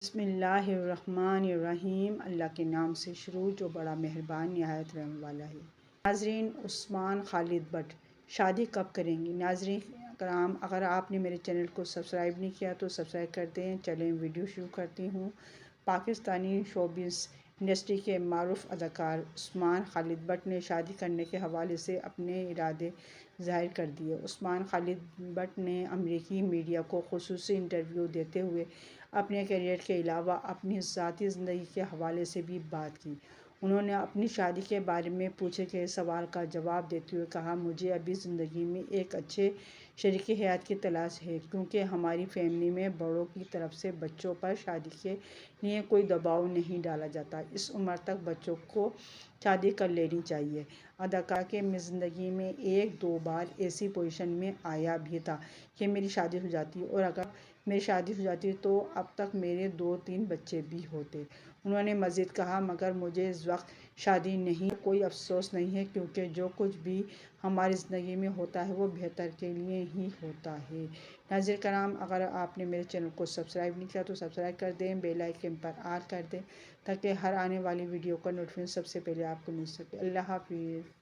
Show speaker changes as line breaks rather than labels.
बिस्मिल्लाहिर्रहमानिर्रहीम। अल्लाह के नाम से शुरू जो बड़ा मेहरबान निहायत रहम वाला है। नाजरीन, उस्मान खालिद बट शादी कब करेंगी? नाजरीन कराम, अगर आपने मेरे चैनल को सब्सक्राइब नहीं किया तो सब्सक्राइब कर दें। चलें वीडियो शुरू करती हूँ। पाकिस्तानी शोबिज़ इंडस्ट्री के मारूफ अदाकार उस्मान खालिद बट ने शादी करने के हवाले से अपने इरादे ज़ाहिर कर दिए। उस्मान खालिद बट ने अमेरिकी मीडिया को खुसूसी इंटरव्यू देते हुए अपने करियर के अलावा अपनी ज़ाती ज़िंदगी के हवाले से भी बात की। उन्होंने अपनी शादी के बारे में पूछे गए सवाल का जवाब देते हुए कहा, मुझे अभी ज़िंदगी में एक अच्छे शरीक हयात की तलाश है, क्योंकि हमारी फैमिली में बड़ों की तरफ से बच्चों पर शादी के लिए कोई दबाव नहीं डाला जाता। इस उम्र तक बच्चों को शादी कर लेनी चाहिए। अदाकार के मैं ज़िंदगी में एक दो बार ऐसी पोजीशन में आया भी था कि मेरी शादी हो जाती, और अगर मेरी शादी हो जाती तो अब तक मेरे 2-3 बच्चे भी होते। उन्होंने मज़ीद कहा, मगर मुझे इस वक्त शादी नहीं, कोई अफसोस नहीं है, क्योंकि जो कुछ भी हमारी ज़िंदगी में होता है वो बेहतर के लिए ही होता है। नाज़रीन कराम, अगर आपने मेरे चैनल को सब्सक्राइब नहीं किया तो सब्सक्राइब कर दें, बेल आइकन पर ऑल कर दें, ताकि हर आने वाली वीडियो का नोटिफिकेशन सबसे पहले आपको मिल सके। अल्लाह हाफ़िज़।